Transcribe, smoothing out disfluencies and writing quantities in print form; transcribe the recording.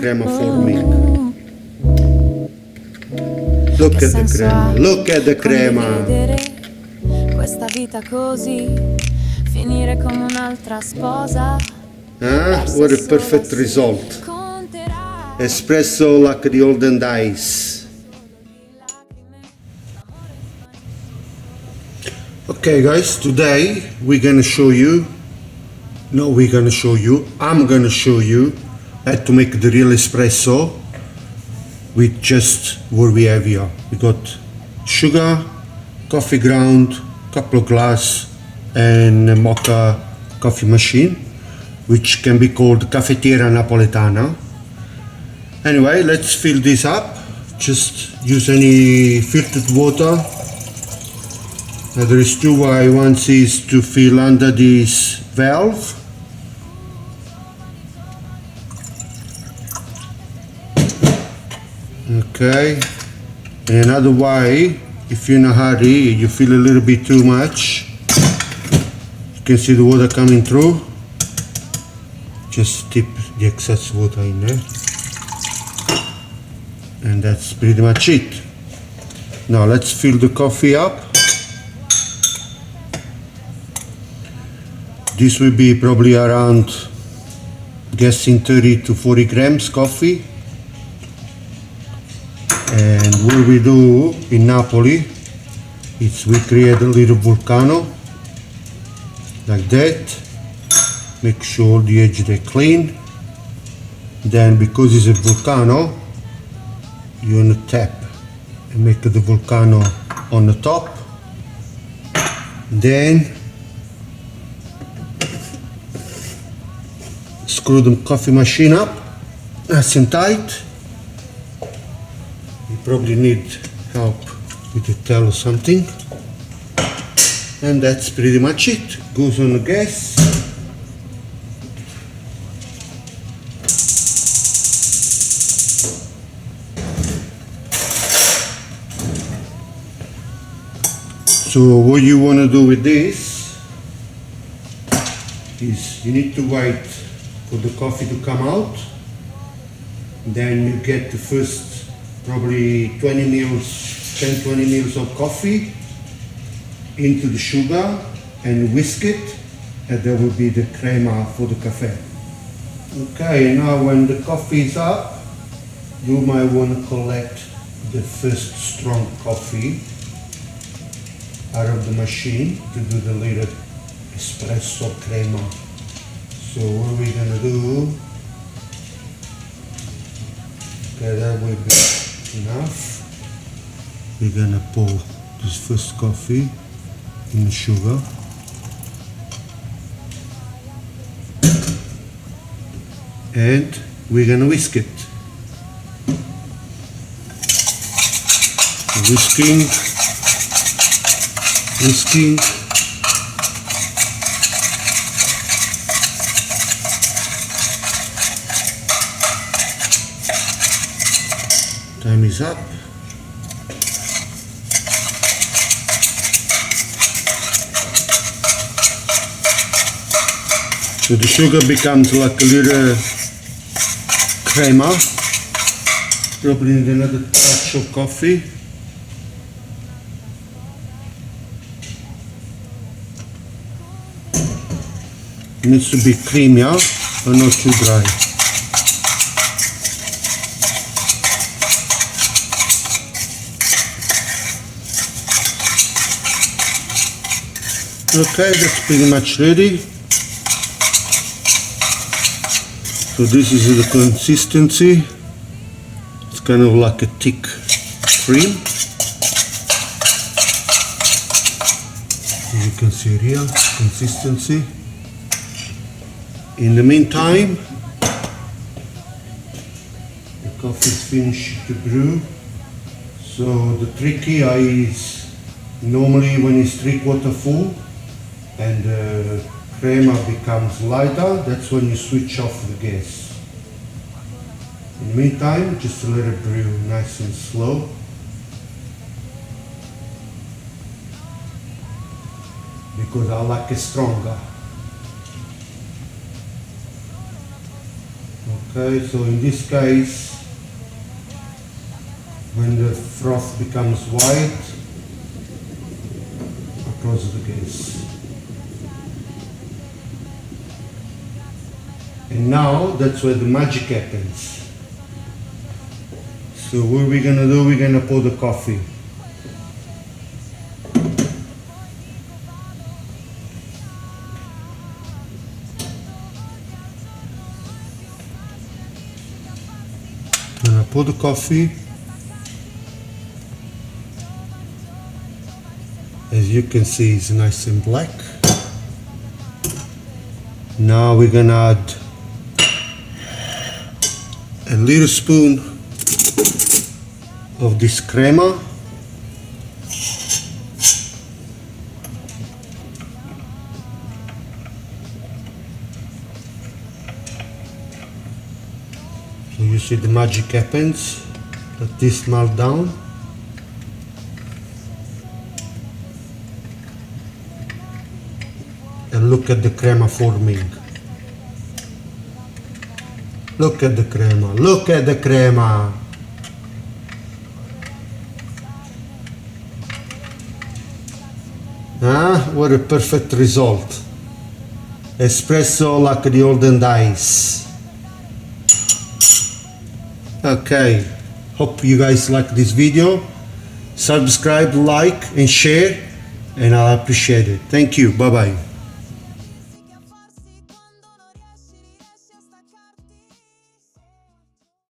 crema forming. Look at the crema, look at the crema. Questa vita così, finire come un'altra sposa. What a perfect result. Espresso like the olden days. Okay guys, today I'm gonna show you how to make the real espresso with just what we have here. We got sugar, coffee ground, couple of glass and a Moka coffee machine, which can be called cafetiera napoletana. Anyway, let's fill this up. Just use any filtered water. There is two way. One is to fill under this valve. Okay. And another way, if you're in a hurry, you fill a little bit too much. You can see the water coming through. Just dip the excess water in there. And that's pretty much it. Now let's fill the coffee up. This will be probably around, guessing 30 to 40 grams coffee. And what we do in Napoli is we create a little volcano like that. Make sure the edges are clean. Then, because it's a volcano, you're gonna tap and make the volcano on the top. Then screw the coffee machine up nice and tight. You probably need help with a towel or something. And that's pretty much it. Goes on the gas. So what you want to do with this is you need to wait for the coffee to come out. Then you get the first probably 10-20 mils of coffee into the sugar and whisk it, and that will be the crema for the cafe. Okay, now when the coffee is up, you might want to collect the first strong coffee out of the machine to do the little espresso crema. So what we're gonna do, okay, that will be enough. We're gonna pour this first coffee in the sugar. And we're gonna whisk it. Whisking. Time is up. So the sugar becomes like a little crema. Probably need another touch of coffee. It needs to be creamier, but not too dry. Okay, that's pretty much ready. So this is the consistency. It's kind of like a thick cream. As you can see here, consistency. In the meantime, the coffee is finished to brew. So the trick here is normally when it's 3/4 full and the crema becomes lighter, that's when you switch off the gas. In the meantime, just let it brew nice and slow. Because I like it stronger. Okay, so in this case, when the froth becomes white, I close the gas. And now that's where the magic happens. So what we're gonna do, we're gonna pour the coffee. Gonna pour the coffee. As you can see, it's nice and black. Now we're gonna add a little spoon of this crema. So you see the magic happens. Let this melt down. And look at the crema forming. Look at the crema, look at the crema. What a perfect result. Espresso like the olden days. Okay, hope you guys like this video. Subscribe, like and share, and I appreciate it. Thank you, bye bye.